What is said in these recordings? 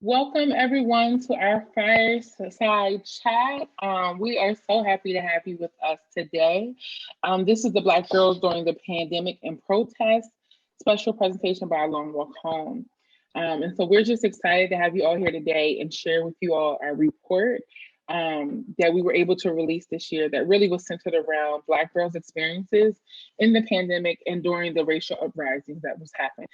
Welcome everyone to our Fireside chat. We are so happy to have you with us today. This is the Black Girls During the Pandemic and Protest special presentation by Long Walk Home. And so we're just excited to have you all here today and share with you all our report that we were able to release this year that really was centered around Black girls' experiences in the pandemic and during the racial uprisings that was happening,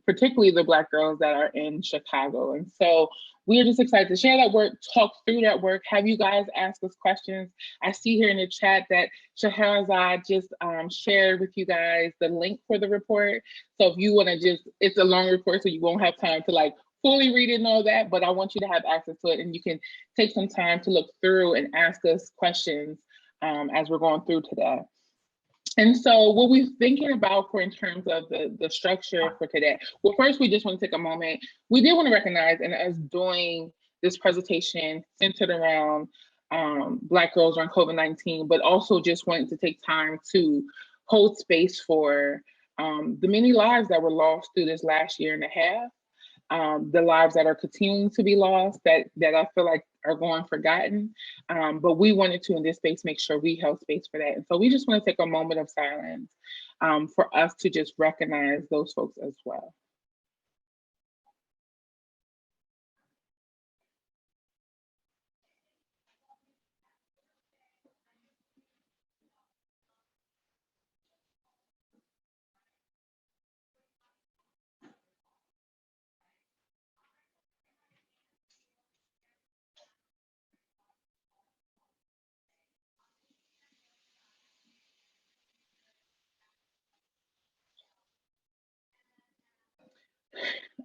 particularly the Black girls that are in Chicago. And so we are just excited to share that work, talk through that work, have you guys ask us questions. I see here in the chat that Shahrazad just shared with you guys the link for the report. So if you want to it's a long report, so you won't have time to fully read it and all that, but I want you to have access to it and you can take some time to look through and ask us questions as we're going through today. And so what we're thinking about in terms of the structure for today, well, first, we just want to take a moment. We did want to recognize, and as doing this presentation centered around Black girls during COVID-19, but also just wanting to take time to hold space for the many lives that were lost through this last year and a half. The lives that are continuing to be lost that I feel like are going forgotten. But we wanted to, in this space, make sure we held space for that. And so we just want to take a moment of silence for us to just recognize those folks as well.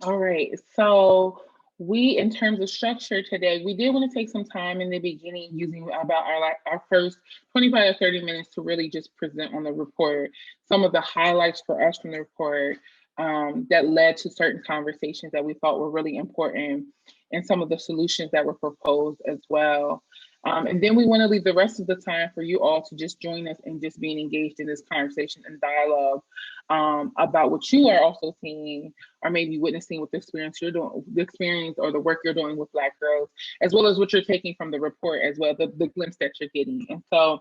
All right, so in terms of structure today, we did want to take some time in the beginning using about our first 25 or 30 minutes to really just present on the report, some of the highlights for us from the report that led to certain conversations that we thought were really important and some of the solutions that were proposed as well. And then we want to leave the rest of the time for you all to just join us in just being engaged in this conversation and dialogue about what you are also seeing or maybe witnessing with the experience you're doing, the experience or the work you're doing with Black girls, as well as what you're taking from the report as well, the glimpse that you're getting. And so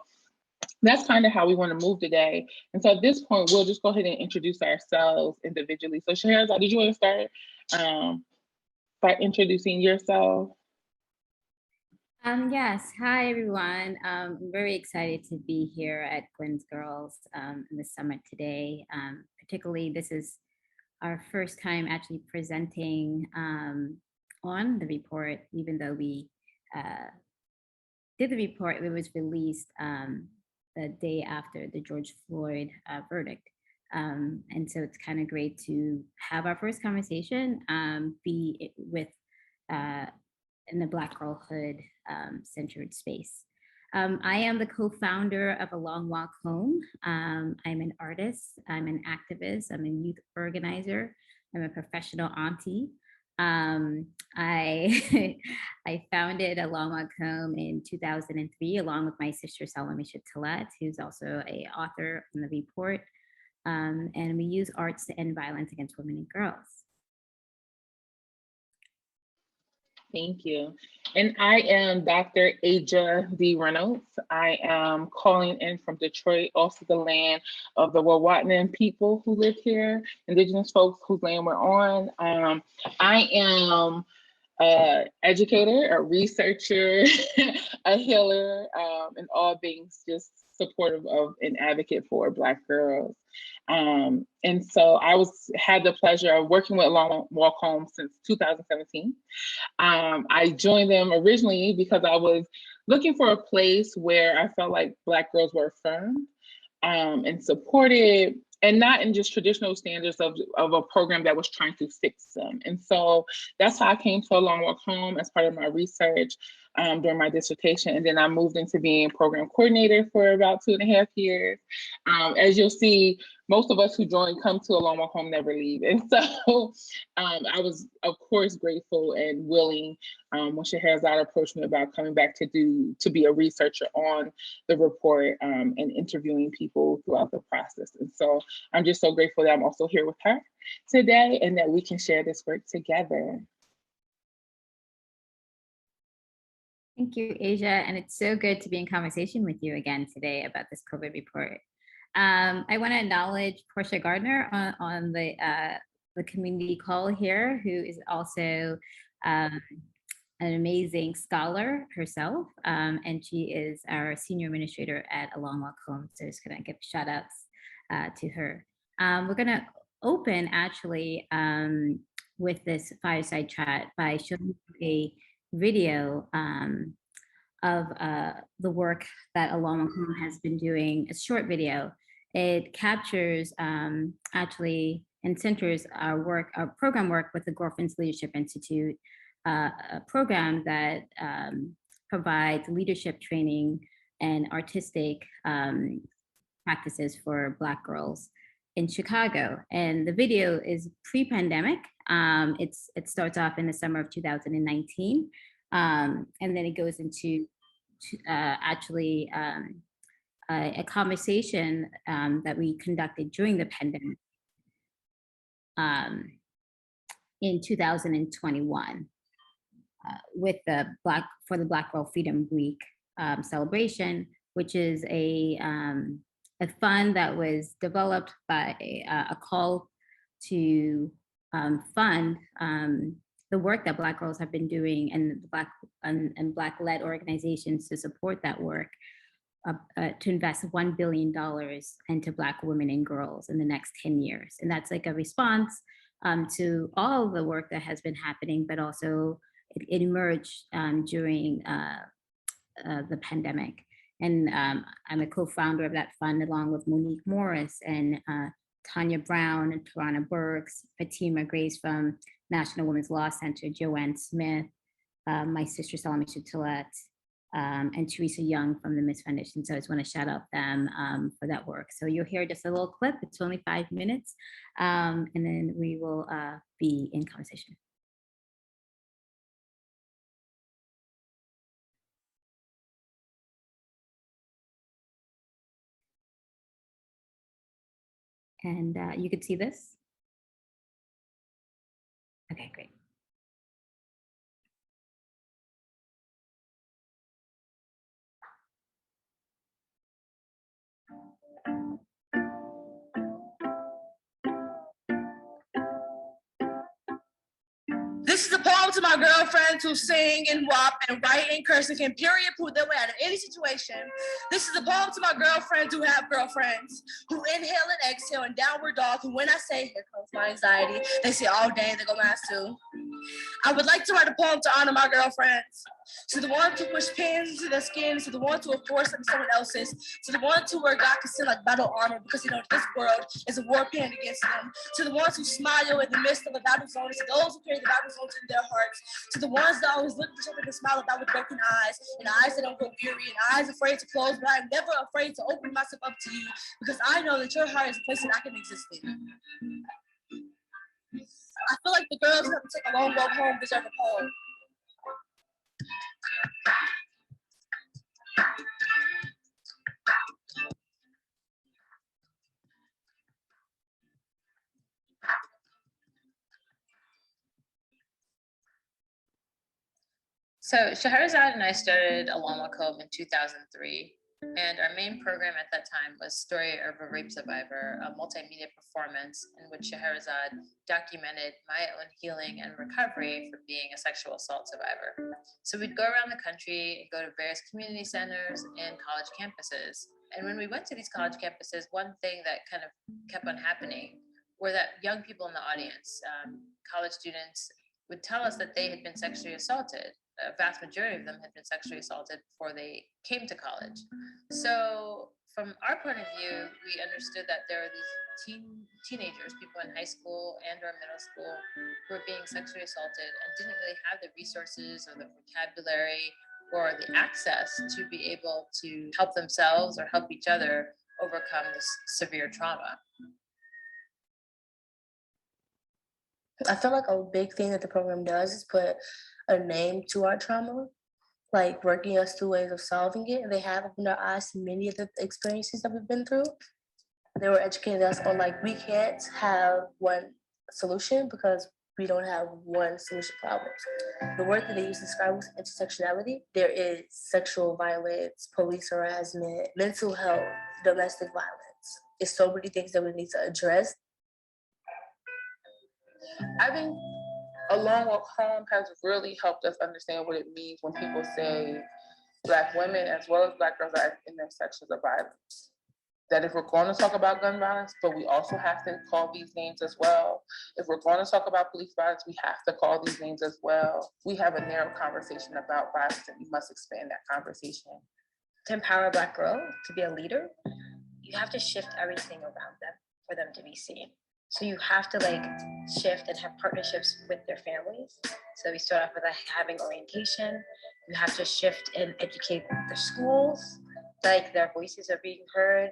that's kind of how we want to move today. And so at this point, we'll just go ahead and introduce ourselves individually. So Shahrazad, did you want to start by introducing yourself? Yes. Hi, everyone. I'm very excited to be here at Gwen's Girls in the summit today. Particularly, this is our first time actually presenting on the report, even though we did the report, it was released the day after the George Floyd verdict. And so it's kind of great to have our first conversation be with in the Black girlhood centered space. I am the co-founder of A Long Walk Home. I'm an artist, I'm an activist, I'm a youth organizer, I'm a professional auntie. I I founded A Long Walk Home in 2003 along with my sister Salome Chitalet, who's also an author on the report. And we use arts to end violence against women and girls. Thank you. And I am Dr. Aja D. Reynolds. I am calling in from Detroit, also the land of the Wawatnan people who live here, Indigenous folks whose land we're on. I am an educator, a researcher, a healer, and all things just supportive of and advocate for Black girls. And so I had the pleasure of working with Long Walk Home since 2017. I joined them originally because I was looking for a place where I felt like Black girls were affirmed and supported, and not in just traditional standards of a program that was trying to fix them. And so that's how I came to A Long Walk Home as part of my research during my dissertation. And then I moved into being program coordinator for about 2.5 years. As you'll see, most of us who join come to A Long Walk Home, never leave. And so I was, of course, grateful and willing when Shahrazad approached me about coming back to be a researcher on the report and interviewing people throughout the process. And so I'm just so grateful that I'm also here with her today and that we can share this work together. Thank you, Asia. And it's so good to be in conversation with you again today about this COVID report. I want to acknowledge Portia Gardner on the community call here, who is also an amazing scholar herself. And she is our senior administrator at Along Walk Home. So just going to give shout outs to her. We're going to open actually with this fireside chat by showing a video of the work that Along Walk Home has been doing, a short video. It captures actually and centers our work, our program work with the Girlfriends Leadership Institute, a program that provides leadership training and artistic practices for Black girls in Chicago. And the video is pre-pandemic. It starts off in the summer of 2019. And then it goes into actually a conversation that we conducted during the pandemic in 2021 with the Black Girl Freedom Week celebration, which is a fund that was developed by a call to fund the work that Black girls have been doing and Black-led organizations to support that work, to invest $1 billion into Black women and girls in the next 10 years. And that's like a response to all the work that has been happening, but also it emerged during the pandemic. And I'm a co-founder of that fund along with Monique Morris and Tanya Brown and Tarana Burks, Fatima Grace from National Women's Law Center, Joanne Smith, my sister Salome Chatelet, and Teresa Young from the Miss Foundation. So I just want to shout out them for that work. So you'll hear just a little clip. It's only 5 minutes. And then we will be in conversation. And you could see this. Okay, great. This is a poem to my girlfriends who sing and WAP and write and curse and can period prove their way out of any situation. This is a poem to my girlfriends who have girlfriends who inhale and exhale and downward dog, who when I say here comes my anxiety, they say all day they go mass too. I would like to write a poem to honor my girlfriends. To the ones who push pins into their skin, to the ones who are forced into someone else's, to the ones who wear God can send like battle armor because they know this world is a war paint against them, to the ones who smile in the midst of the battle zone, to those who carry the battle zones in their hearts, to the ones that always look at each other and smile about with broken eyes, and eyes that don't go weary, and eyes afraid to close, but I'm never afraid to open myself up to you because I know that your heart is a place that I can exist in. I feel like the girls who have to take a long walk home deserve a poem. So Shahrazad and I started Along Walk Home in 2003. And our main program at that time was Story of a Rape Survivor, a multimedia performance in which Shahrazad documented my own healing and recovery from being a sexual assault survivor. So we'd go around the country and go to various community centers and college campuses. And when we went to these college campuses, one thing that kind of kept on happening were that young people in the audience, college students, would tell us that they had been sexually assaulted. A vast majority of them had been sexually assaulted before they came to college. So from our point of view, we understood that there were these teenagers, people in high school and or middle school, who were being sexually assaulted and didn't really have the resources or the vocabulary or the access to be able to help themselves or help each other overcome this severe trauma. I feel like a big thing that the program does is put a name to our trauma, like working us through ways of solving it. And they have opened our eyes to many of the experiences that we've been through. They were educating us on like, we can't have one solution because we don't have one solution to problems. The word that they use to describe intersectionality, there is sexual violence, police harassment, mental health, domestic violence. There's so many things that we need to address. I think Along Walk Home has really helped us understand what it means when people say Black women as well as Black girls are at intersections of violence. That if we're going to talk about gun violence, but we also have to call these names as well. If we're going to talk about police violence, we have to call these names as well. We have a narrow conversation about violence, and we must expand that conversation. To empower a Black girl to be a leader, you have to shift everything around them for them to be seen. So you have to shift and have partnerships with their families. So we start off with having orientation. You have to shift and educate the schools, their voices are being heard.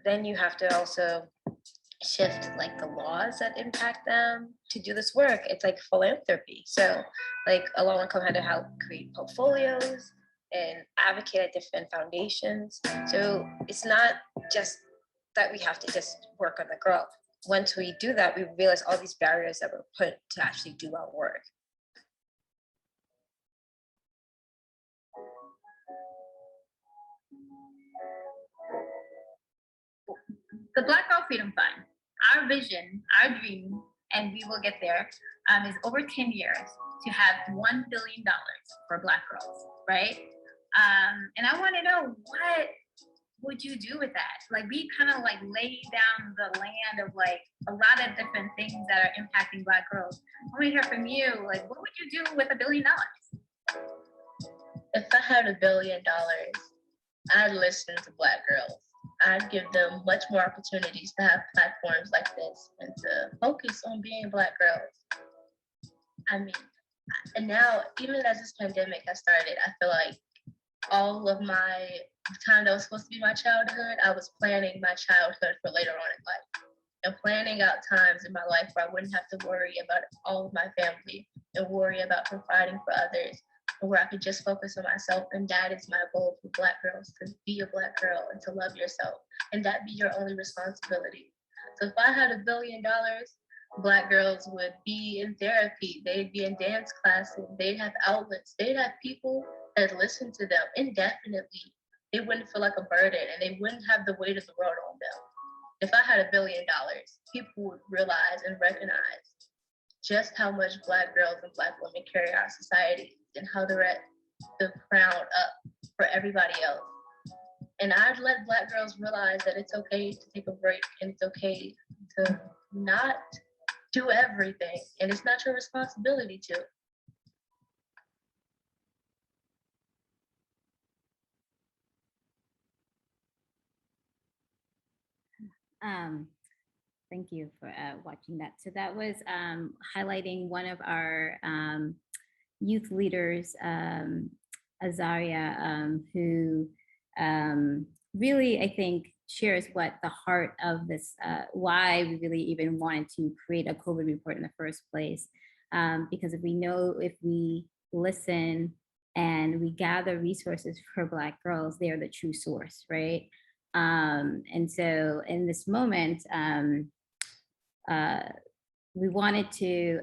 Then you have to also shift the laws that impact them to do this work. It's like philanthropy. So Along With Come had to help create portfolios and advocate at different foundations. So it's not just that we have to just work on the girl. Once we do that, we realize all these barriers that were put to actually do our work. The Black Girl Freedom Fund, our vision, our dream, and we will get there, is over 10 years to have $1 billion for Black girls, right? And I want to know, what would you do with that? We kind of lay down the land of a lot of different things that are impacting Black girls. I want to hear from you, what would you do with $1 billion? If I had $1 billion, I'd listen to Black girls. I'd give them much more opportunities to have platforms like this and to focus on being Black girls. I mean, and now, even as this pandemic has started, I feel like all of my time that was supposed to be my childhood, I was planning my childhood for later on in life. And planning out times in my life where I wouldn't have to worry about all of my family and worry about providing for others, where I could just focus on myself. And that is my goal for Black girls, to be a Black girl and to love yourself. And that be your only responsibility. So if I had $1 billion, Black girls would be in therapy, they'd be in dance classes, they'd have outlets, they'd have people that listen to them indefinitely. They wouldn't feel like a burden and they wouldn't have the weight of the world on them. If I had $1 billion, people would realize and recognize just how much Black girls and Black women carry our society and how they're at the crown up for everybody else. And I'd let Black girls realize that it's okay to take a break and it's okay to not do everything. And it's not your responsibility to. Thank you for watching that. So that was highlighting one of our youth leaders, Azaria, who really, I think, shares what the heart of this, why we really even wanted to create a COVID report in the first place. Because if we listen and we gather resources for Black girls, they are the true source, right? And so in this moment, we wanted to,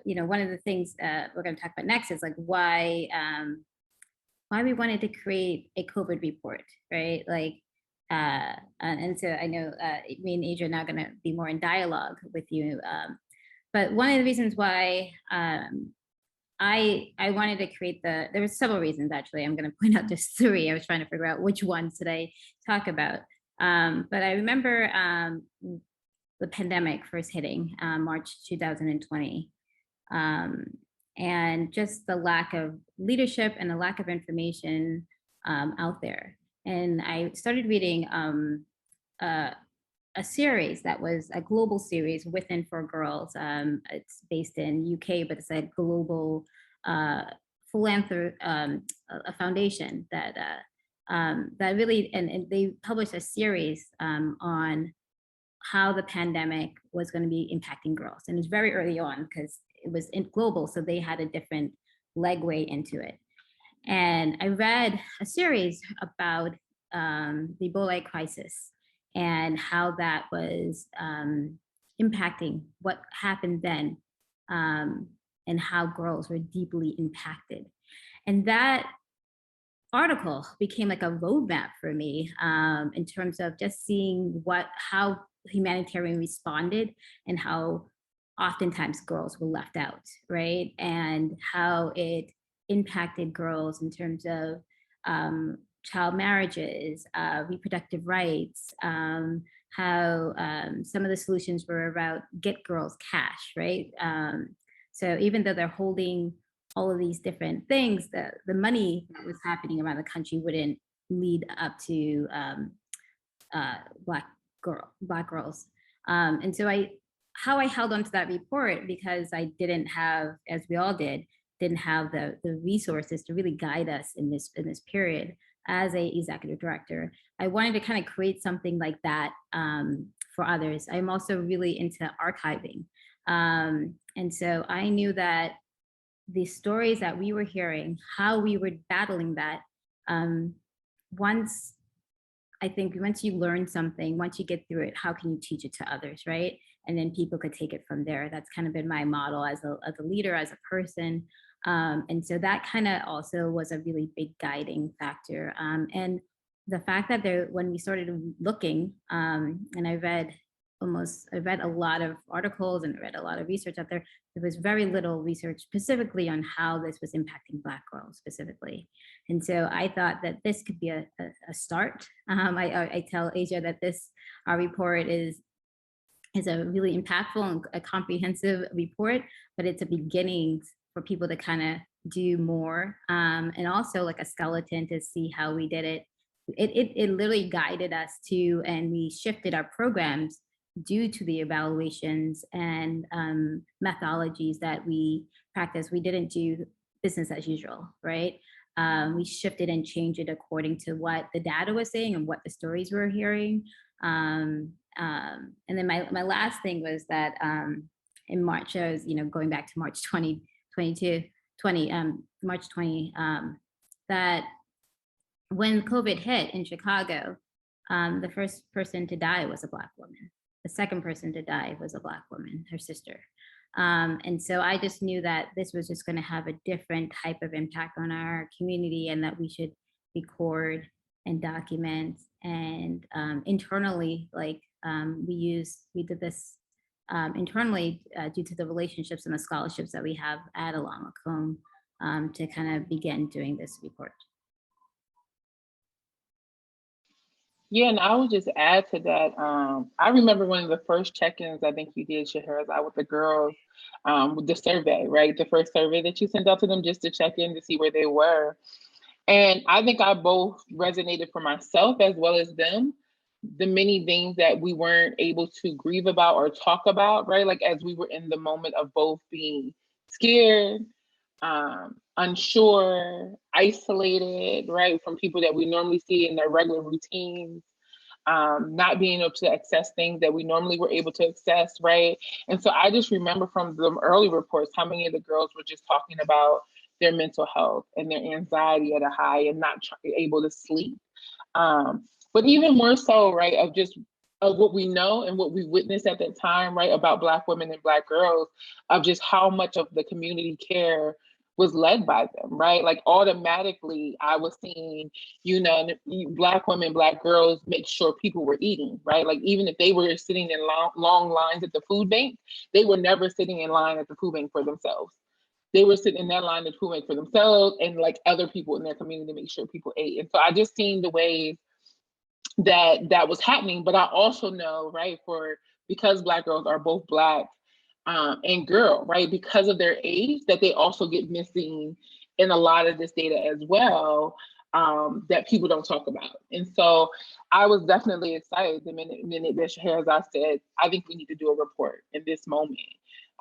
one of the things we're going to talk about next is why we wanted to create a COVID report, right? And so I know me and Adria are now going to be more in dialogue with you. But one of the reasons why I wanted to create there were several reasons, actually. I'm going to point out just 3. I was trying to figure out which ones did I talk about. But I remember the pandemic first hitting March 2020. And just the lack of leadership and the lack of information out there. And I started reading a series that was a global series, Within for Girls. It's based in UK, but it's a global philanthropy a foundation that really, and they published a series on how the pandemic was going to be impacting girls. And it's very early on because it was global, so they had a different legway into it. And I read a series about the Ebola crisis and how that was impacting what happened then and how girls were deeply impacted. And that article became like a roadmap for me in terms of just seeing how humanitarian responded and how oftentimes girls were left out, right? And how it impacted girls in terms of child marriages, reproductive rights, how some of the solutions were about get girls cash, right? So even though they're holding all of these different things, the money that was happening around the country wouldn't lead up to Black girls. And so how I held on to that report, because I didn't have, as we all didn't have the resources to really guide us in this period as a executive director. I wanted to kind of create something like that for others. I'm also really into archiving. And so I knew that the stories that we were hearing, how we were battling that, once you learn something, once you get through it, how can you teach it to others, right? And then people could take it from there. That's kind of been my model as a leader, as a person. And so that kind of also was a really big guiding factor. And the fact that when we started looking, and I read a lot of articles and read a lot of research out there. There was very little research specifically on how this was impacting Black girls specifically. And so I thought that this could be a start. I tell Asia that our report is a really impactful and a comprehensive report, but it's a beginning for people to kind of do more. And also like a skeleton to see how we did it. It literally guided us to, and we shifted our programs due to the evaluations and methodologies that we practice. We didn't do business as usual, right? We shifted and changed it according to what the data was saying and what the stories we were hearing. And then my last thing was that in March, I was, going back to March 2020, that when COVID hit in Chicago, the first person to die was a Black woman. The second person to die was a Black woman, her sister. And so I just knew that this was just going to have a different type of impact on our community, and that we should record and document. And internally, we did this internally due to the relationships and the scholarships that we have at Alon Macomb to kind of begin doing this report. Yeah, and I would just add to that. I remember one of the first check-ins I think you did, Scheherazade, with the girls, with the survey, right? The first survey that you sent out to them just to check in to see where they were. And I think I both resonated for myself as well as them, the many things that we weren't able to grieve about or talk about, right? Like as we were in the moment of both being scared, unsure, isolated, right, from people that we normally see in their regular routines, not being able to access things that we normally were able to access, right? And so I just remember from the early reports how many of the girls were just talking about their mental health and their anxiety at a high and not able to sleep. But even more so, right, of what we know and what we witnessed at that time, right, about Black women and Black girls, of just how much of the community care was led by them, right? Like automatically I was seeing, Black women, Black girls make sure people were eating, right? Like even if they were sitting in long lines at the food bank, they were never sitting in line at the food bank for themselves. They were sitting in that line at the food bank for themselves and like other people in their community to make sure people ate. And so I just seen the ways that was happening. But I also know, right, because Black girls are both Black and girl, right, because of their age, that they also get missing in a lot of this data as well, that people don't talk about. And so I was definitely excited the minute that Scheherazade said, I think we need to do a report in this moment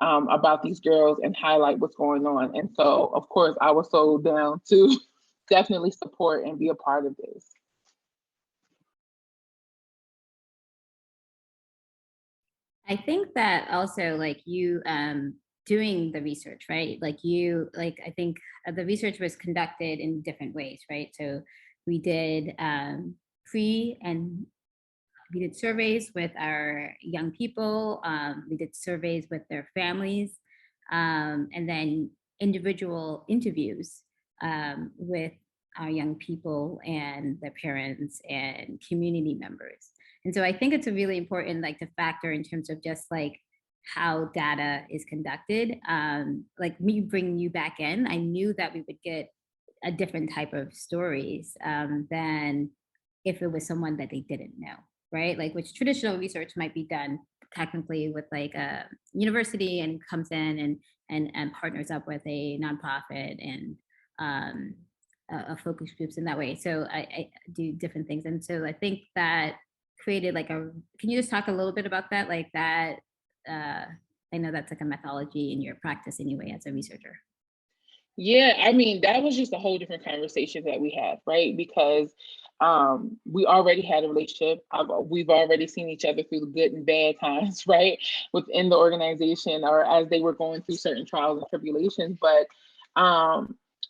about these girls and highlight what's going on. And so, of course, I was so down to definitely support and be a part of this. I think that also you doing the research, right? I think the research was conducted in different ways, right? So we did we did surveys with our young people. We did surveys with their families. and then individual interviews with our young people and their parents and community members. And so I think it's a really important like to factor in terms of just like how data is conducted. Like me bringing you back in, I knew that we would get a different type of stories than if it was someone that they didn't know, right? Like which traditional research might be done technically with like a university and comes in and partners up with a nonprofit and a focus groups in that way. So I do different things. And so I think that created like can you just talk a little bit about that? Like that, I know that's like a methodology in your practice anyway as a researcher. Yeah, I mean, that was just a whole different conversation that we had, right? Because we already had a relationship. We've already seen each other through the good and bad times, right? Within the organization or as they were going through certain trials and tribulations. But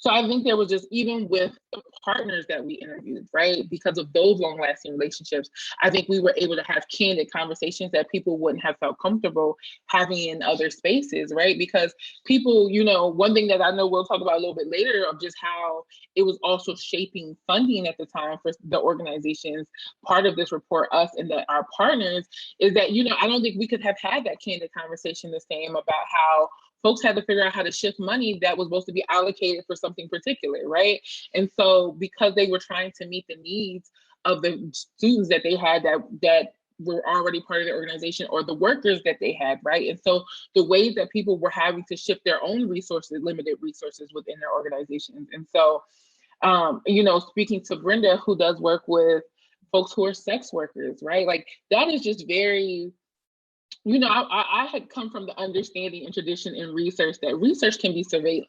so I think there was just, even with the partners that we interviewed, right? Because of those long lasting relationships, I think we were able to have candid conversations that people wouldn't have felt comfortable having in other spaces, right? Because people, one thing that I know we'll talk about a little bit later of just how it was also shaping funding at the time for the organizations. Part of this report, us and our partners, is that, I don't think we could have had that candid conversation the same about how folks had to figure out how to shift money that was supposed to be allocated for something particular, right? And so because they were trying to meet the needs of the students that they had that were already part of the organization or the workers that they had, right? And so the ways that people were having to shift their own resources, limited resources within their organizations. And so, speaking to Brenda, who does work with folks who are sex workers, right? Like that is just very, I had come from the understanding and tradition in research that research can be surveillance,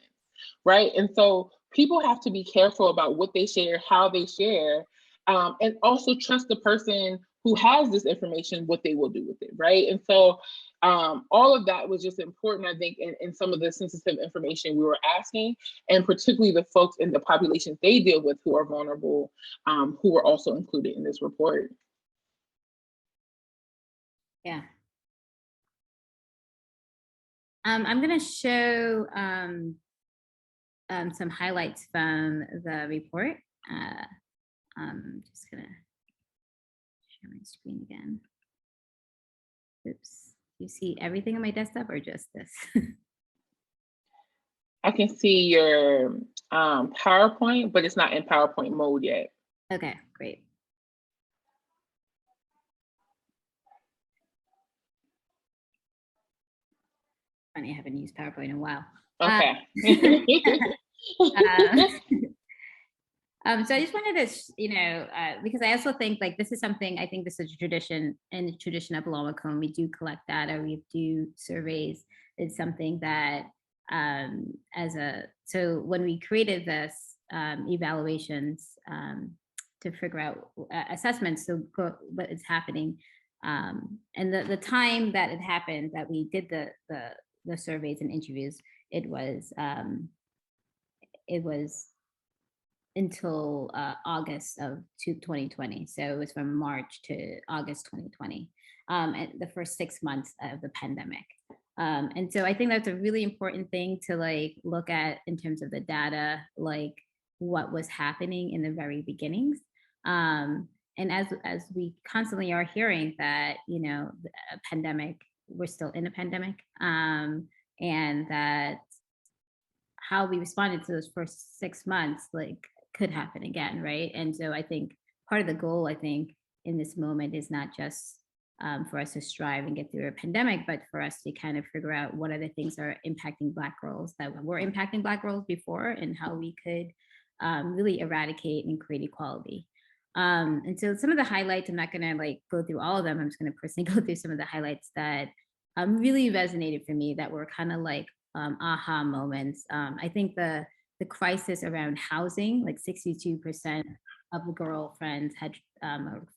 right? And so people have to be careful about what they share, how they share, and also trust the person who has this information, what they will do with it, right? And so all of that was just important, I think, in some of the sensitive information we were asking, and particularly the folks in the populations they deal with who are vulnerable, who were also included in this report. Yeah. I'm going to show some highlights from the report. I'm just going to share my screen again. Oops. Do you see everything on my desktop or just this? I can see your PowerPoint, but it's not in PowerPoint mode yet. Okay, great. Funny, I haven't used PowerPoint in a while. Okay. So I just wanted to, because I also think like this is something, I think this is a tradition in the tradition of Loma Cone. We do collect data, we do surveys. It's something that so when we created this evaluations to figure out assessments, so what is happening. And the time that it happened that we did the surveys and interviews, it was until August of 2020. So it was from March to August 2020, and the first 6 months of the pandemic. And so I think that's a really important thing to like look at in terms of the data, like what was happening in the very beginnings. And as we constantly are hearing that, a pandemic, we're still in a pandemic, and that how we responded to those first 6 months, like could happen again, right? And so I think part of the goal, I think, in this moment is not just for us to strive and get through a pandemic, but for us to kind of figure out what other things are impacting Black girls that were impacting Black girls before, and how we could really eradicate and create equality. And so some of the highlights, I'm not gonna like go through all of them, I'm just gonna personally go through some of the highlights that really resonated for me, that were kind of like aha moments. I think the crisis around housing, like 62% of the girlfriends had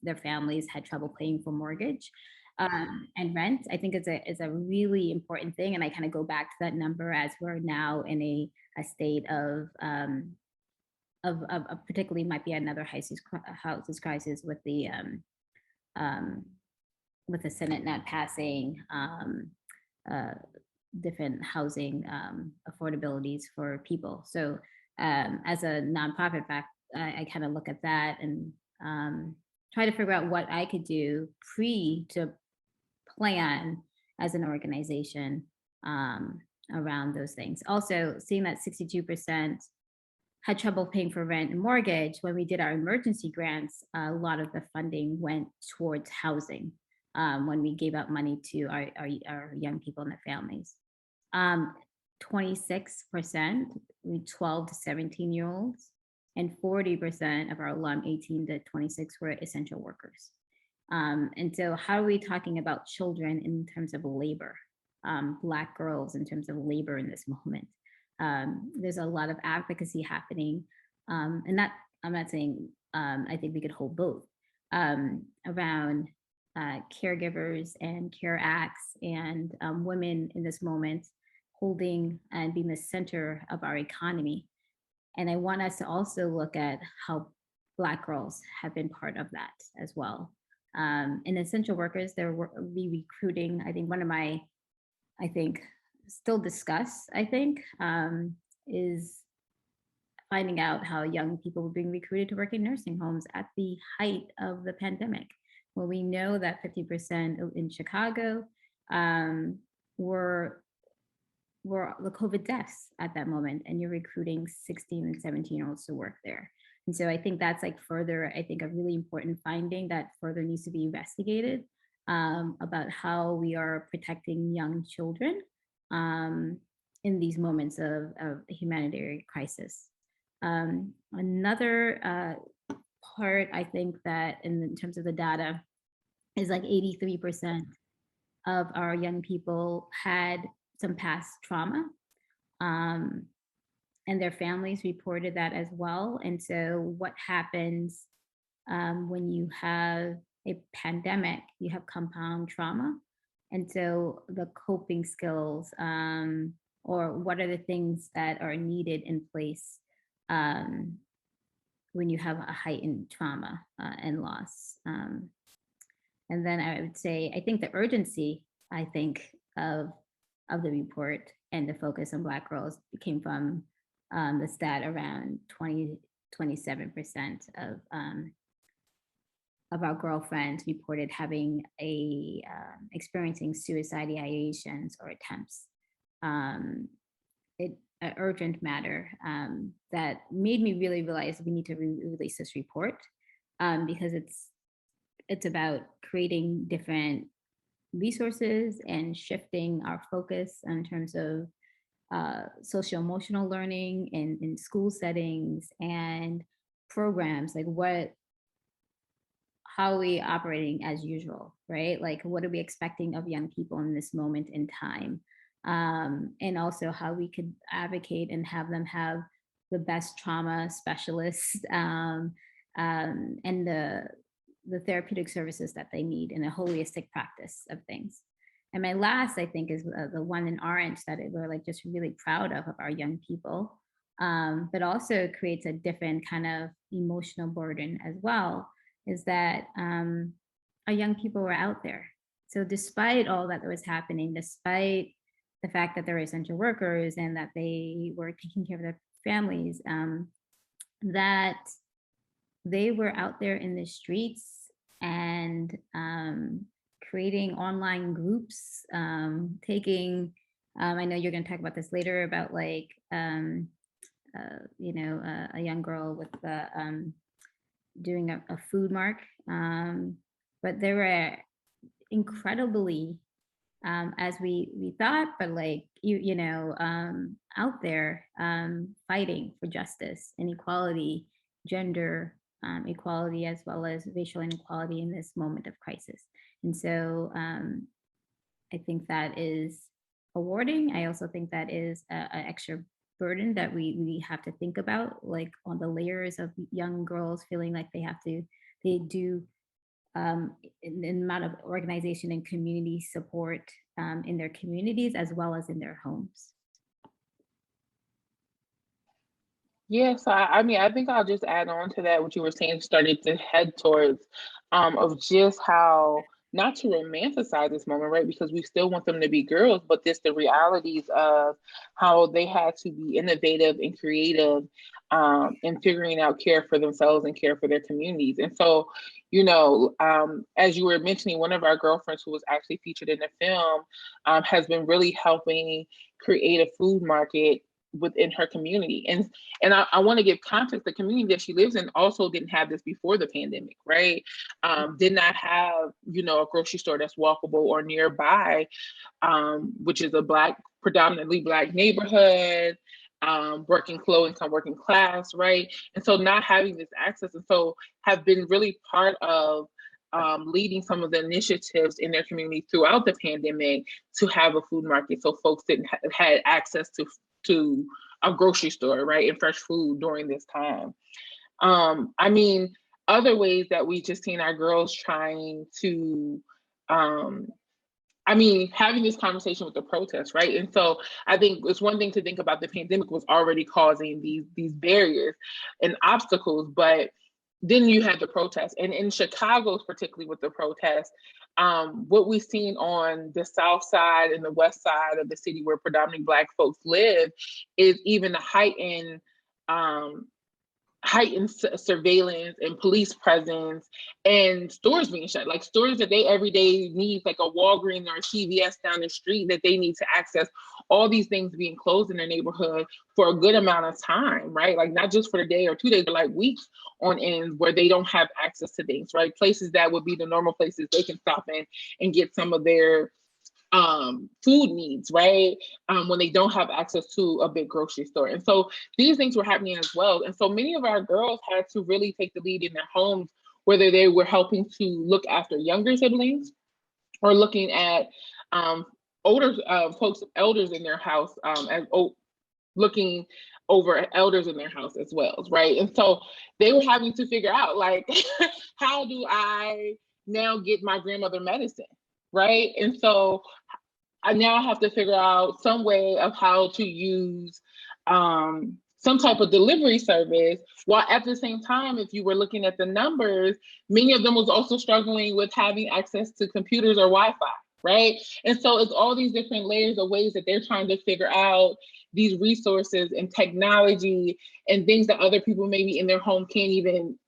their families had trouble paying for mortgage and rent. I think is a really important thing, and I kind of go back to that number as we're now in a state of particularly might be another houses crisis with the Senate not passing different housing affordabilities for people. So as a nonprofit fact, I kind of look at that and try to figure out what I could do to plan as an organization around those things. Also, seeing that 62% had trouble paying for rent and mortgage, when we did our emergency grants, a lot of the funding went towards housing when we gave out money to our young people and their families. 26%, 12 to 17-year-olds, and 40% of our alum 18 to 26 were essential workers. And so how are we talking about children in terms of labor, Black girls in terms of labor in this moment? There's a lot of advocacy happening, and that I'm not saying I think we could hold both around caregivers and care acts and women in this moment holding and being the center of our economy. And I want us to also look at how Black girls have been part of that as well. In essential workers, they're recruiting. I think one of my, still discussed, is finding out how young people were being recruited to work in nursing homes at the height of the pandemic. Well, we know that 50% in Chicago were the COVID deaths at that moment, and you're recruiting 16 and 17-year-olds to work there. And so I think that's further, a really important finding that further needs to be investigated about how we are protecting young children in these moments of humanitarian crisis. Another part, I think, that in terms of the data is 83% of our young people had some past trauma, and their families reported that as well. And so what happens when you have a pandemic, you have compound trauma. And so the coping skills, or what are the things that are needed in place when you have a heightened trauma and loss. And then I would say, I think the urgency, of the report and the focus on Black girls came from the stat around 27% of our girlfriends reported having experiencing suicide ideations or attempts. It an urgent matter that made me really realize we need to release this report because it's about creating different resources and shifting our focus in terms of social emotional learning in school settings and programs. How are we operating as usual, right? What are we expecting of young people in this moment in time? And also how we could advocate and have them have the best trauma specialists and the therapeutic services that they need in a holistic practice of things. And my last, I think, is the one in orange that we're just really proud of our young people, but also creates a different kind of emotional burden as well, is that our young people were out there. So despite all that was happening, despite the fact that they're essential workers and that they were taking care of their families, that they were out there in the streets and creating online groups, taking, I know you're going to talk about this later about a young girl with doing a food mark, but they were incredibly, as we thought, but out there fighting for justice and equality, gender equality, as well as racial inequality in this moment of crisis. And so I think that is rewarding. I also think that is an extra burden that we have to think about, on the layers of young girls feeling like they do an amount of organization and community support in their communities as well as in their homes. Yes, I mean, I think I'll just add on to that what you were saying, started to head towards of just how not to romanticize this moment, right? Because we still want them to be girls, but this the realities of how they had to be innovative and creative in figuring out care for themselves and care for their communities. And so, as you were mentioning, one of our girlfriends who was actually featured in the film has been really helping create a food market within her community. And I want to give context. The community that she lives in also didn't have this before the pandemic, right? Did not have, a grocery store that's walkable or nearby, which is a predominantly Black neighborhood, working low income, working class, right? And so not having this access, and so have been really part of leading some of the initiatives in their community throughout the pandemic to have a food market, so folks didn't had access to a grocery store, right, and fresh food during this time. I mean, other ways that we just seen our girls trying to, having this conversation with the protests, right? And so I think it's one thing to think about the pandemic was already causing these barriers and obstacles, but then you had the protests. And in Chicago, particularly with the protests, what we've seen on the South Side and the West Side of the city where predominantly Black folks live is even a heightened surveillance and police presence and stores being shut, like stores that they every day need, like a Walgreens or a CVS down the street that they need to access, all these things being closed in their neighborhood for a good amount of time, right? Like not just for a day or 2 days, but like weeks on end where they don't have access to things, right? Places that would be the normal places they can stop in and get some of their food needs, right? When they don't have access to a big grocery store. And so these things were happening as well. And so many of our girls had to really take the lead in their homes, whether they were helping to look after younger siblings or looking at older folks, elders in their house, looking over elders in their house as well, right? And so they were having to figure out, like, how do I now get my grandmother medicine? Right. And so I now have to figure out some way of how to use some type of delivery service, while at the same time, if you were looking at the numbers, many of them was also struggling with having access to computers or Wi-Fi, right? And so it's all these different layers of ways that they're trying to figure out these resources and technology and things that other people maybe in their home can't even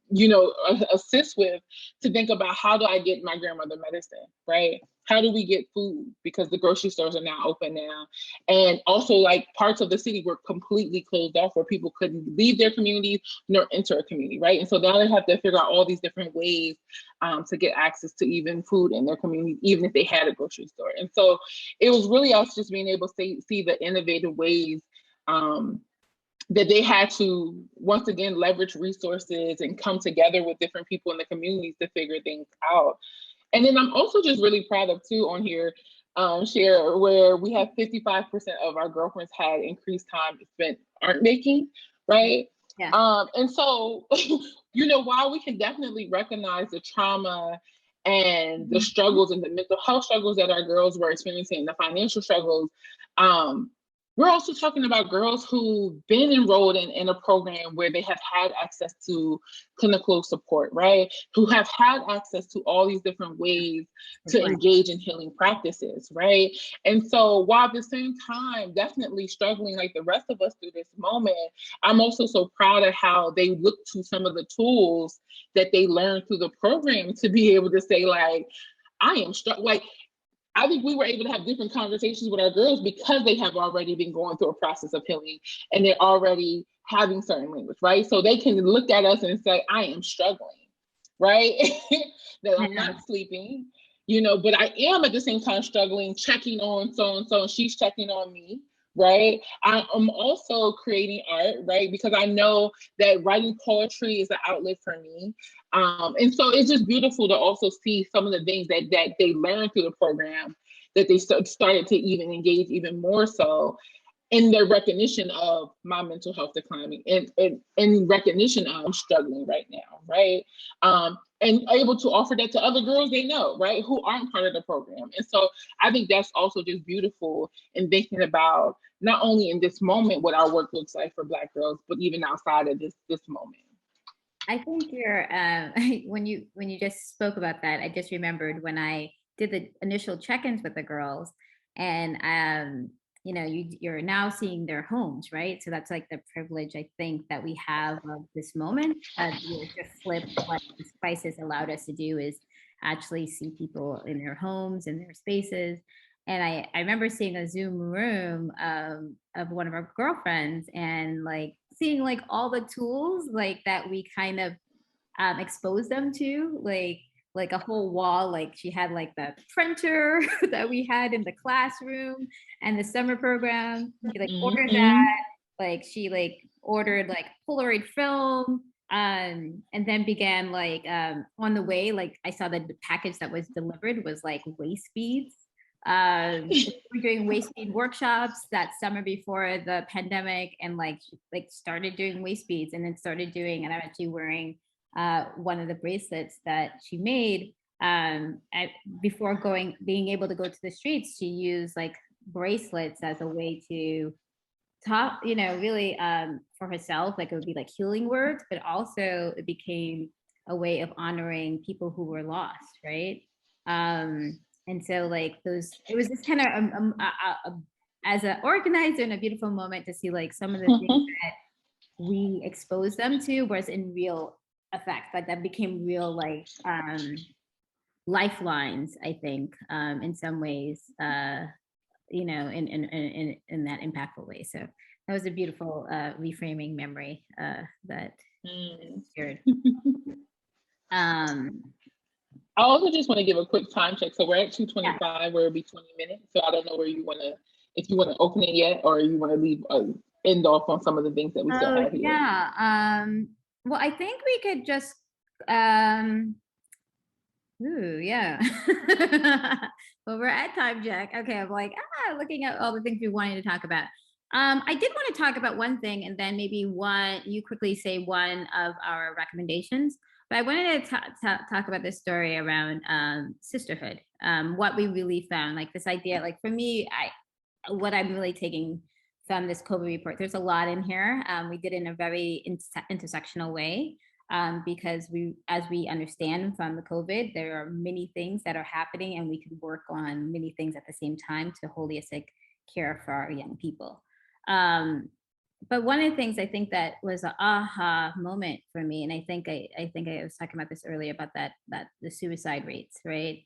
assist with, to think about, how do I get my grandmother medicine, right? How do we get food? Because the grocery stores are now open now. And also, like, parts of the city were completely closed off where people couldn't leave their communities nor enter a community, right? And so now they have to figure out all these different ways to get access to even food in their community, even if they had a grocery store. And so it was really us just being able to see the innovative ways that they had to, once again, leverage resources and come together with different people in the communities to figure things out. And then I'm also just really proud of, too, on here, share, where we have 55% of our girlfriends had increased time spent art making, right? Yeah. And so, while we can definitely recognize the trauma and the struggles and the mental health struggles that our girls were experiencing, the financial struggles, we're also talking about girls who've been enrolled in a program where they have had access to clinical support, right? Who have had access to all these different ways to engage in healing practices, right? And so while at the same time, definitely struggling like the rest of us through this moment, I'm also so proud of how they look to some of the tools that they learned through the program to be able to say, like, I am struck, like, I think we were able to have different conversations with our girls because they have already been going through a process of healing and they're already having certain language, right? So they can look at us and say, I am struggling, right? That I'm not sleeping, but I am at the same time struggling, checking on so-and-so, and she's checking on me, right? I'm also creating art, right? Because I know that writing poetry is an outlet for me. And so it's just beautiful to also see some of the things that they learned through the program, that they started to even engage even more so in their recognition of my mental health declining and in recognition of I'm struggling right now, right? And able to offer that to other girls they know, right, who aren't part of the program. And so I think that's also just beautiful in thinking about not only in this moment what our work looks like for Black girls, but even outside of this moment. I think you're when you just spoke about that, I just remembered when I did the initial check-ins with the girls, and you're now seeing their homes, right? So that's like the privilege I think that we have of this moment. To flip what this crisis allowed us to do is actually see people in their homes, in their spaces. And I remember seeing a Zoom room of one of our girlfriends and like seeing like all the tools like that we kind of exposed them to, like a whole wall. Like she had like the printer that we had in the classroom and the summer program. She like ordered that. Like she like ordered like Polaroid film. And then began like on the way, like I saw that the package that was delivered was like waist beads. We're doing waist bead workshops that summer before the pandemic, and like started doing waist beads, and then started doing, and I'm actually wearing one of the bracelets that she made. Before being able to go to the streets, she used like bracelets as a way to talk, really for herself. Like it would be like healing words, but also it became a way of honoring people who were lost, right? And so like it was just kind of as an organizer and a beautiful moment to see like some of the things that we exposed them to was in real effect, like that became real like lifelines, I think, in some ways, in that impactful way. So that was a beautiful reframing memory that shared. I also just want to give a quick time check. So we're at 2:25, where it'll be 20 minutes. So I don't know where if you want to open it yet, or you want to leave end off on some of the things that we still have here. Yeah. Well, I think we could just yeah. Well, we're at time check. Okay, I'm like, looking at all the things we wanted to talk about. I did want to talk about one thing, and then maybe you quickly say one of our recommendations. But I wanted to talk about this story around sisterhood, what we really found, like this idea, like for me, what I'm really taking from this COVID report, there's a lot in here. We did it in a very intersectional way. Because as we understand from the COVID, there are many things that are happening, and we can work on many things at the same time to holistic care for our young people. But one of the things I think that was an aha moment for me, and I think I was talking about this earlier about that the suicide rates, right?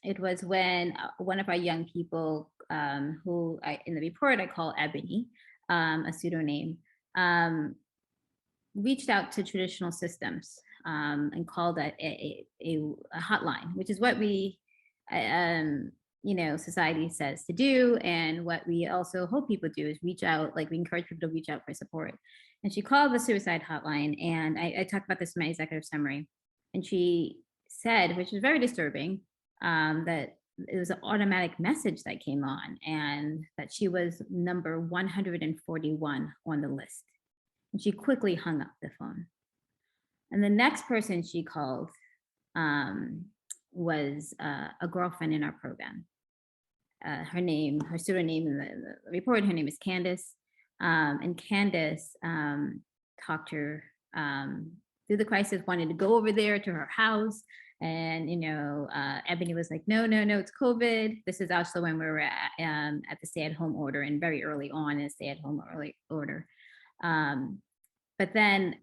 It was when one of our young people, who in the report I call Ebony, a pseudonym, reached out to traditional systems and called a hotline, which is what we, society says to do, and what we also hope people do is reach out. Like we encourage people to reach out for support. And she called the suicide hotline, and I talked about this in my executive summary. And she said, which is very disturbing, that it was an automatic message that came on, and that she was number 141 on the list. And she quickly hung up the phone. And the next person she called was a girlfriend in our program. Her pseudonym in the report, her name is Candace. And Candace talked to her through the crisis, wanted to go over there to her house. And, Ebony was like, no, it's COVID. This is also when we were at the stay-at-home order, and very early on in stay-at-home order. But then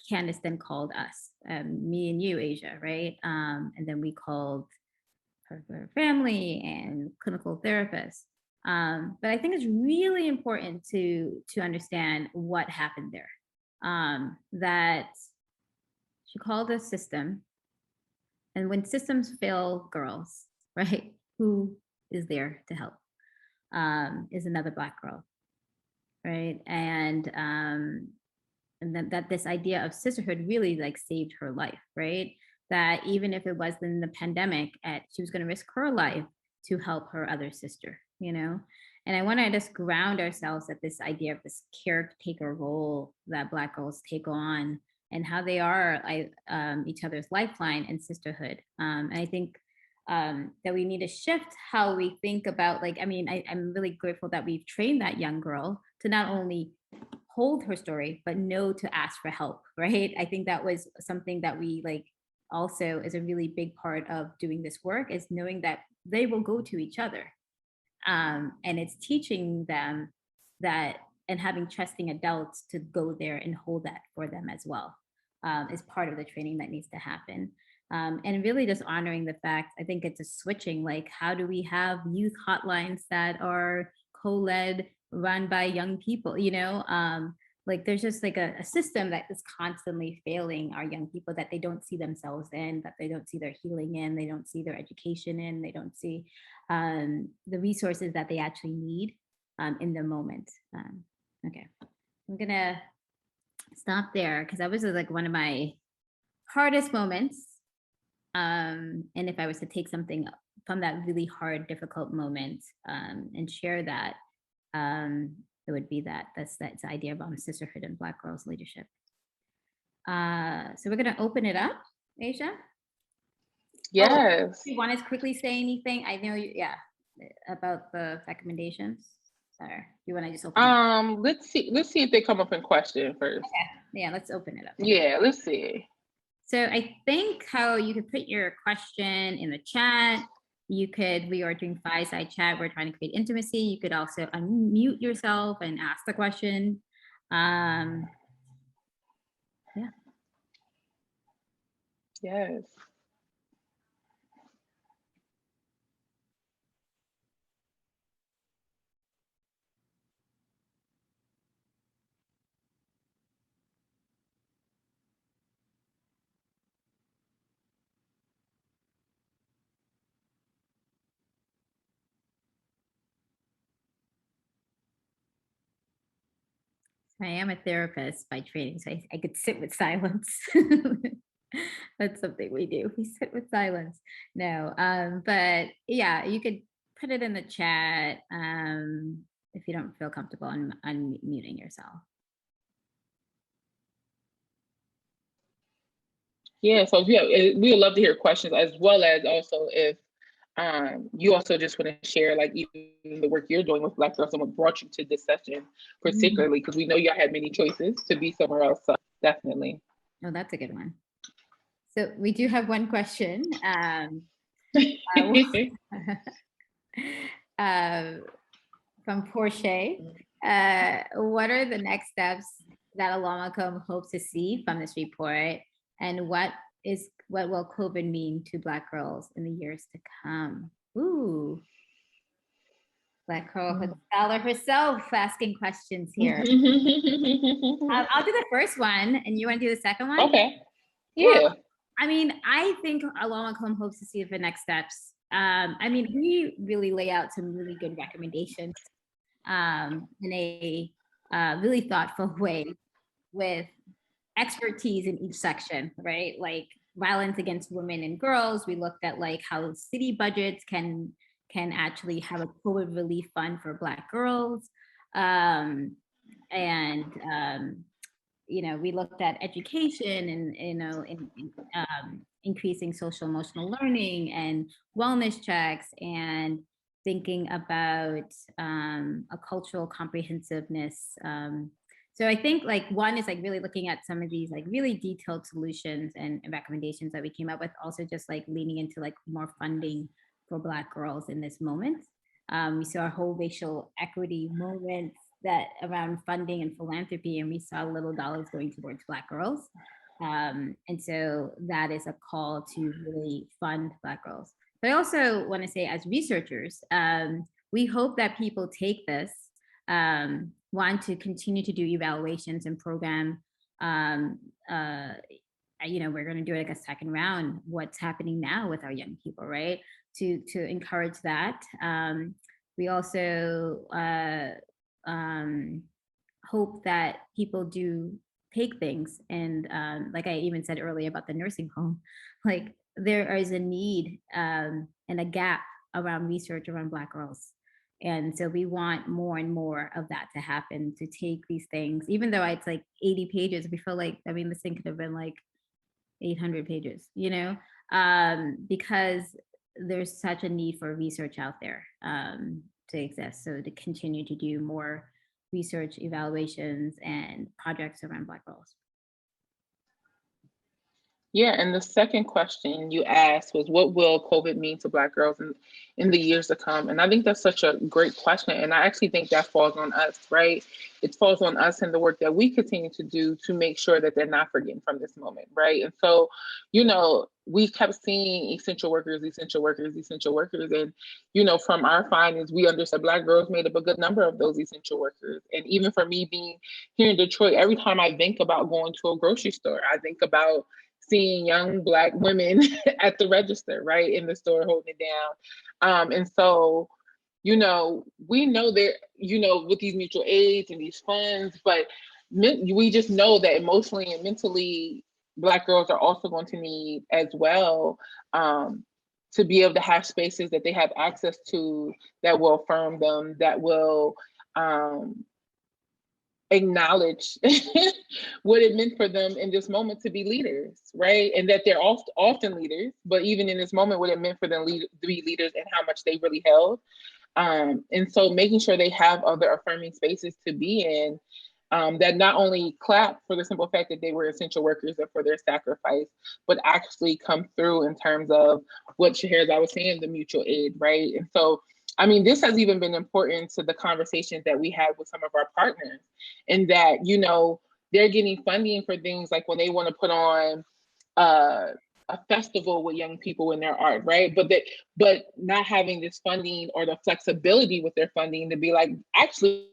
Candace then called us, me and you, Asia, right? And then we called her family and clinical therapists. But I think it's really important to understand what happened there. That she called a system, and when systems fail girls, right? Who is there to help? Is another Black girl, right? And that this idea of sisterhood really like saved her life, right? That even if it was in the pandemic, she was going to risk her life to help her other sister, And I want to just ground ourselves at this idea of this caretaker role that Black girls take on, and how they are each other's lifeline and sisterhood. And I think that we need to shift how we think about, I'm really grateful that we've trained that young girl to not only hold her story, but know to ask for help, right? I think that was something that we like also is a really big part of doing this work, is knowing that they will go to each other. And it's teaching them that, and having trusting adults to go there and hold that for them as well, is part of the training that needs to happen. And really just honoring the fact, I think it's a switching, like how do we have youth hotlines that are co-led, run by young people, like there's just like a system that is constantly failing our young people, that they don't see themselves in, that they don't see their healing in, they don't see their education in, they don't see the resources that they actually need in the moment. Okay, I'm gonna stop there because that was like one of my hardest moments. And if I was to take something from that really hard, difficult moment and share that, it would be that's the idea of sisterhood and Black girls leadership. So we're going to open it up, Asia. Yes. Do you want to quickly say anything? I know you, about the recommendations. Sorry, do you want to just open it up? Let's see if they come up in question first. Okay. Yeah, let's open it up. Yeah, let's see. So I think how you could put your question in the chat. We are doing Fireside chat. We're trying to create intimacy. You could also unmute yourself and ask the question. Yeah. Yes. I am a therapist by training, so I could sit with silence. That's something we do. We sit with silence. No, but yeah, you could put it in the chat if you don't feel comfortable unmuting yourself. Yeah, so yeah, we would love to hear questions, as well as also if you also just want to share like even the work you're doing with Black girls and what brought you to this session particularly, because we know y'all had many choices to be somewhere else. So definitely. Oh, that's a good one. So we do have one question from Portia. What are the next steps that Alamacom hopes to see from this report, and what will COVID mean to Black girls in the years to come? Ooh, Black girl scholar herself asking questions here. I'll do the first one, and you want to do the second one? Okay. Yeah. Well, I mean, I think Alamacom hopes to see the next steps. I mean, we really lay out some really good recommendations in a really thoughtful way with expertise in each section, right? Like violence against women and girls. We looked at like how city budgets can actually have a COVID relief fund for Black girls. We looked at education and increasing social emotional learning and wellness checks, and thinking about a cultural comprehensiveness. So I think like one is like really looking at some of these like really detailed solutions and recommendations that we came up with, also just like leaning into like more funding for Black girls in this moment. We saw a whole racial equity movement that around funding and philanthropy, and we saw little dollars going towards Black girls. And so that is a call to really fund Black girls. But I also want to say, as researchers, we hope that people take this, want to continue to do evaluations and program. We're going to do like a second round, what's happening now with our young people, right? To encourage that. We also hope that people do take things, and like I even said earlier about the nursing home, like there is a need and a gap around research around Black girls. And so we want more and more of that to happen, to take these things, even though it's like 80 pages, we feel like, I mean, this thing could have been like 800 pages, because there's such a need for research out there to exist. So to continue to do more research, evaluations, and projects around Black girls. Yeah, and the second question you asked was, what will COVID mean to Black girls in the years to come? And I think that's such a great question. And I actually think that falls on us, right? It falls on us and the work that we continue to do to make sure that they're not forgetting from this moment, right? And so, we kept seeing essential workers, essential workers, essential workers. And, from our findings, we understood Black girls made up a good number of those essential workers. And even for me being here in Detroit, every time I think about going to a grocery store, I think about seeing young Black women at the register, right, in the store holding it down. And so, we know that, with these mutual aids and these funds, but we just know that emotionally and mentally, Black girls are also going to need as well, to be able to have spaces that they have access to that will affirm them, that will acknowledge what it meant for them in this moment to be leaders, right? And that they're often leaders, but even in this moment, what it meant for them to be leaders and how much they really held. And so making sure they have other affirming spaces to be in, that not only clap for the simple fact that they were essential workers and for their sacrifice, but actually come through in terms of what Scheherazade was saying, the mutual aid, right? And so, this has even been important to the conversations that we had with some of our partners, in that, they're getting funding for things like when they want to put on a festival with young people in their art, right? But not having this funding or the flexibility with their funding to be like, actually,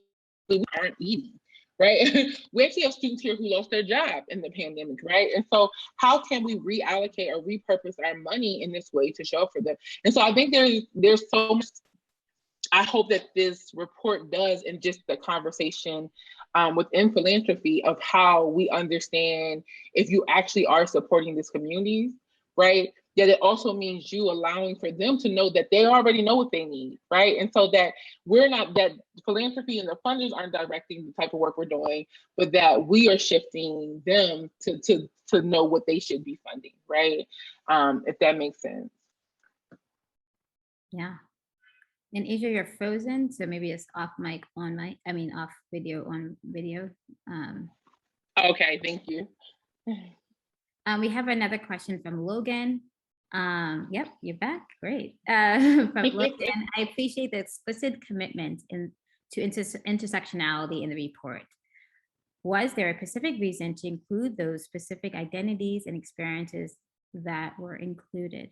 we aren't eating, right? We actually have students here who lost their job in the pandemic, right? And so how can we reallocate or repurpose our money in this way to show up for them? And so I think there's so much I hope that this report does in just the conversation within philanthropy of how we understand if you actually are supporting these communities, right? That it also means you allowing for them to know that they already know what they need, right? And so that that philanthropy and the funders aren't directing the type of work we're doing, but that we are shifting them to know what they should be funding, right? If that makes sense. Yeah. And Asia, you're frozen, so maybe it's off mic, on mic. Off video, on video. Okay, thank you. We have another question from Logan. Yep, you're back. Great. From Logan, I appreciate the explicit commitment to intersectionality in the report. Was there a specific reason to include those specific identities and experiences that were included?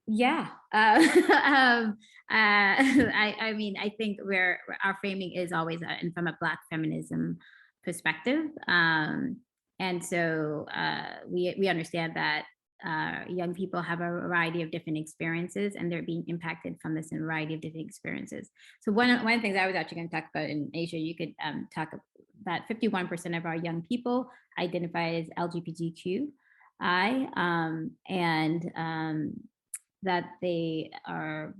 Yeah. I think our framing is always from a Black feminism perspective. And so we understand that young people have a variety of different experiences, and they're being impacted from this in a variety of different experiences. So one of the things I was actually going to talk about in Asia, you could talk about that 51% of our young people identify as LGBTQI, and that they are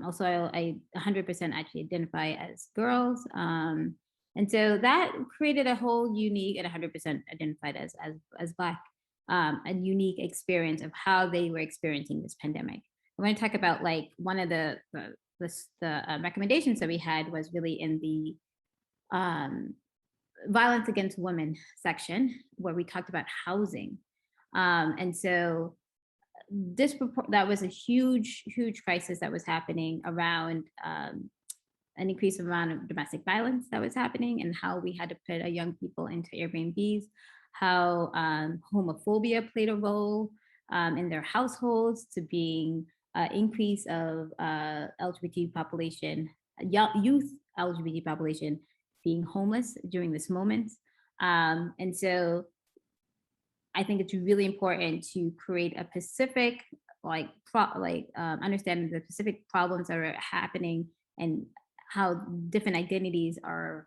also 100% actually identify as girls. And so that created a whole unique, and 100% identified as Black, a unique experience of how they were experiencing this pandemic. I want to talk about one of the recommendations that we had was really in the violence against women section, where we talked about housing. And so that was a huge crisis that was happening around an increased amount of domestic violence that was happening, and how we had to put our young people into Airbnbs, how homophobia played a role in their households, to being increase of LGBT population, youth LGBT population being homeless during this moment. And so I think it's really important to create a specific, understanding the specific problems that are happening and how different identities are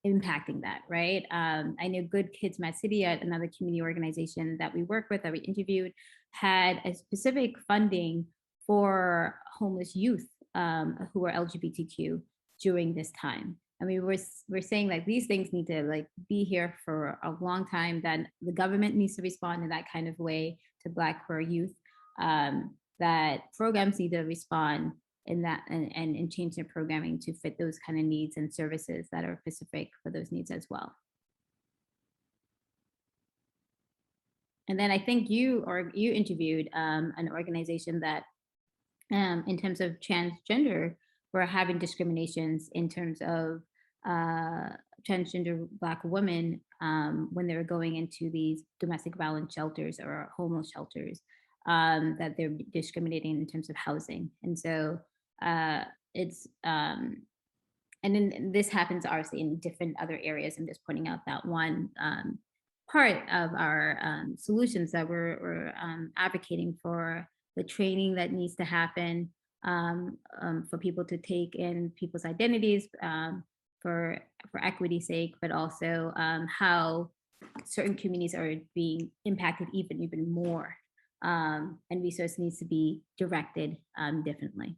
impacting that, right? I know Good Kids Mad City, another community organization that we work with, that we interviewed, had a specific funding for homeless youth who are LGBTQ during this time. I mean, we're saying these things need to be here for a long time, that the government needs to respond in that kind of way to Black queer youth, that programs need to respond in that and change their programming to fit those kind of needs and services that are specific for those needs as well. And then I think you interviewed an organization that in terms of transgender, we're having discriminations in terms of transgender Black women when they're going into these domestic violence shelters or homeless shelters, that they're discriminating in terms of housing. And so it's, and then this happens obviously in different other areas. I'm just pointing out that one part of our solutions that we're advocating for the training that needs to happen for people to take in people's identities for equity's sake, but also how certain communities are being impacted even more, and resource needs to be directed differently.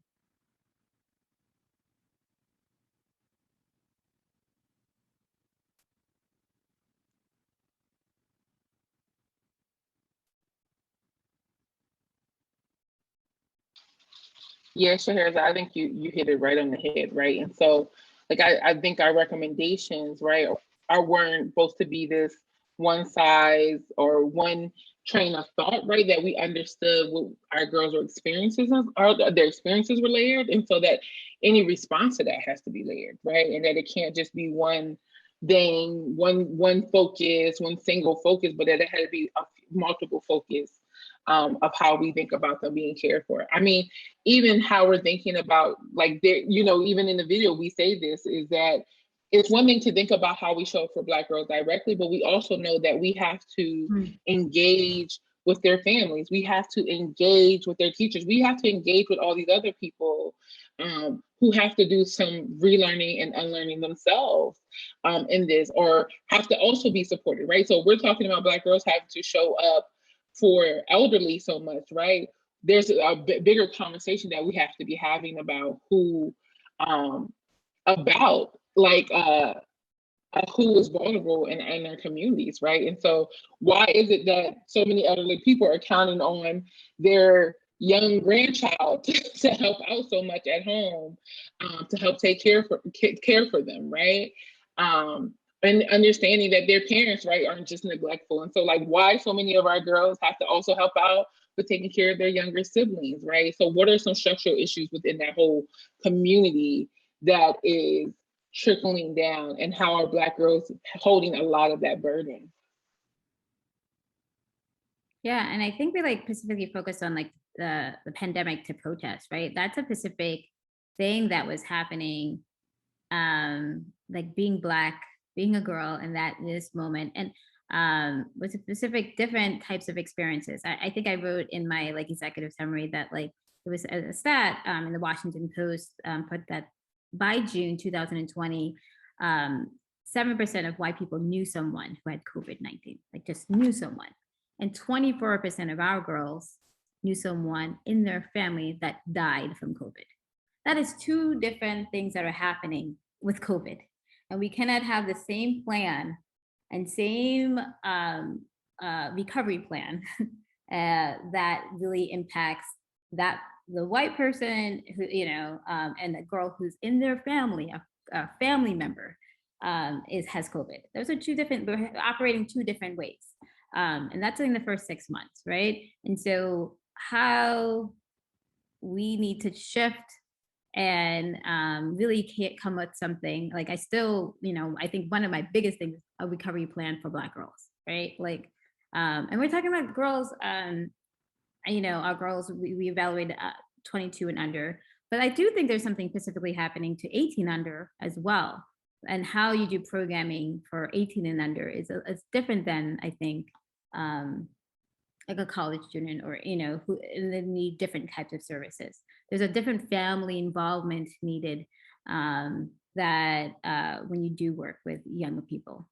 Yeah, Shahirza, I think you hit it right on the head, right? And so, like, I think our recommendations, right, weren't supposed to be this one size or one train of thought, right? That we understood what our girls were experiences or their experiences were layered, and so that any response to that has to be layered, right? And that it can't just be one thing, one focus, one single focus, but that it had to be a multiple focus of how we think about them being cared for. I mean, even how we're thinking about, like, even in the video, we say this, is that it's one thing to think about how we show up for Black girls directly, but we also know that we have to engage with their families. We have to engage with their teachers. We have to engage with all these other people who have to do some relearning and unlearning themselves in this, or have to also be supported, right? So we're talking about Black girls having to show up for elderly so much, right? There's a bigger conversation that we have to be having about who is vulnerable in our communities, right? And so why is it that so many elderly people are counting on their young grandchild to help out so much at home, to help take care for them, right? And understanding that their parents, right, aren't just neglectful. And so, like, why so many of our girls have to also help out with taking care of their younger siblings, right? So what are some structural issues within that whole community that is trickling down, and how are Black girls holding a lot of that burden? Yeah, and I think we specifically focused on the pandemic to protest, right? That's a specific thing that was happening, like being Black, being a girl in this moment, and with specific different types of experiences. I think I wrote in my executive summary that there was a stat in the Washington Post put that by June 2020, 7% of white people knew someone who had COVID-19, just knew someone. And 24% of our girls knew someone in their family that died from COVID. That is two different things that are happening with COVID. And we cannot have the same plan and same recovery plan that really impacts the white person who, and the girl who's in their family, a family member has COVID. Those are we're operating two different ways. And that's in the first 6 months, right? And so how we need to shift and really can't come with something I still, I think one of my biggest things, a recovery plan for Black girls, right? And we're talking about girls, our girls, we evaluated 22 and under, but I do think there's something specifically happening to 18 under as well. And how you do programming for 18 and under is different than, I think, a college student or, who need different types of services. There's a different family involvement needed that when you do work with younger people.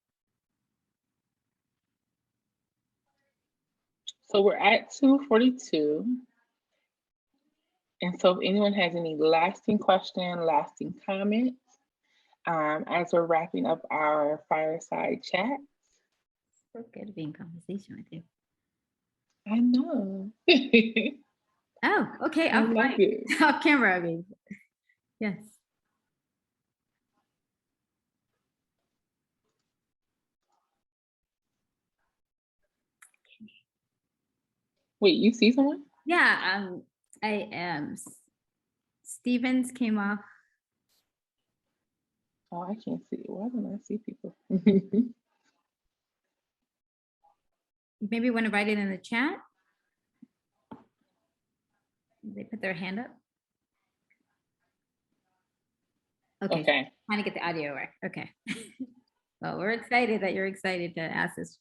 So we're at 2:42. And so if anyone has any lasting question, lasting comments, as we're wrapping up our fireside chat. So good to be in conversation with you. I know. Oh, okay. I love it. Off camera, I mean. Yes. Wait, you see someone? Yeah, I am. Stevens came off. Oh, I can't see. Why don't I see people? Maybe want to write it in the chat. They put their hand up. Okay. Okay. Trying to get the audio work. Okay. Well, we're excited that you're excited to ask this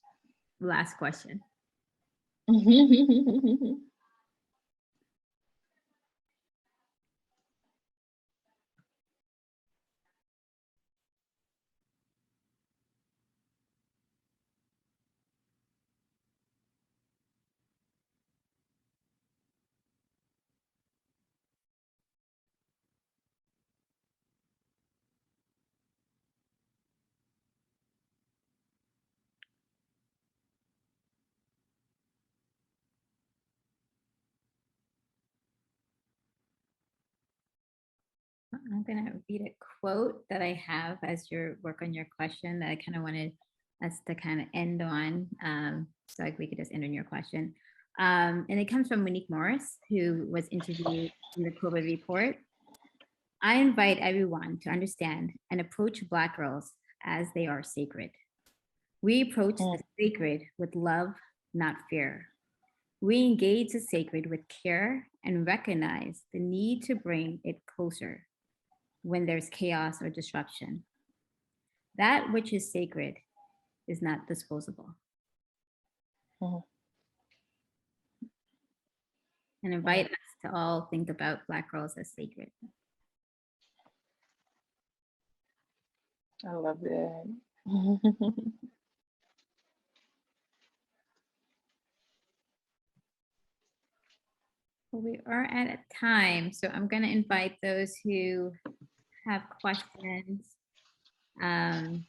last question. I'm going to read a quote that I have as you work on your question that I kind of wanted us to kind of end on. So like we could just end on your question. And it comes from Monique Morris, who was interviewed in the COVID report. I invite everyone to understand and approach Black girls as they are sacred. We approach the sacred with love, not fear. We engage the sacred with care and recognize the need to bring it closer when there's chaos or disruption. That which is sacred is not disposable. And invite us to all think about Black girls as sacred. I love that. Well, we are at a time, so I'm going to invite those who have questions. I'm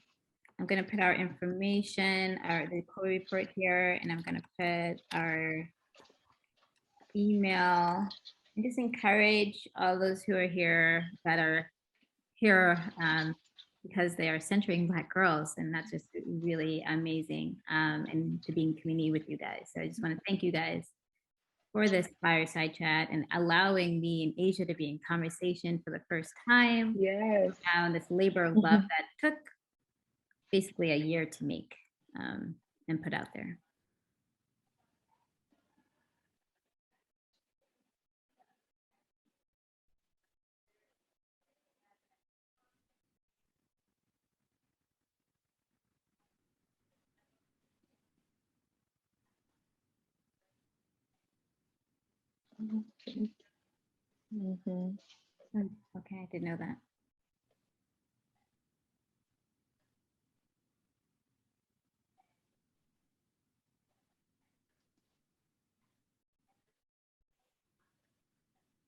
going to put our information, the core report here, and I'm going to put our email. And just encourage all those who are here that are here because they are centering Black girls, and that's just really amazing, and to be in community with you guys. So I just want to thank you guys for this fireside chat and allowing me and Asia to be in conversation for the first time. Yes. And this labor of love that took basically a year to make and put out there. Okay, I didn't know that.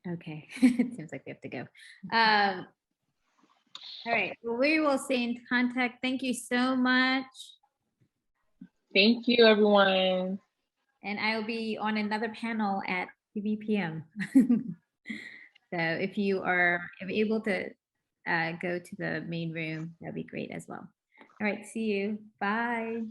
Okay, it seems like we have to go. All right, well, we will stay in contact. Thank you so much. Thank you, everyone. And I will be on another panel at 3 p.m. So if you are able to go to the main room, that'd be great as well. All right, see you. Bye.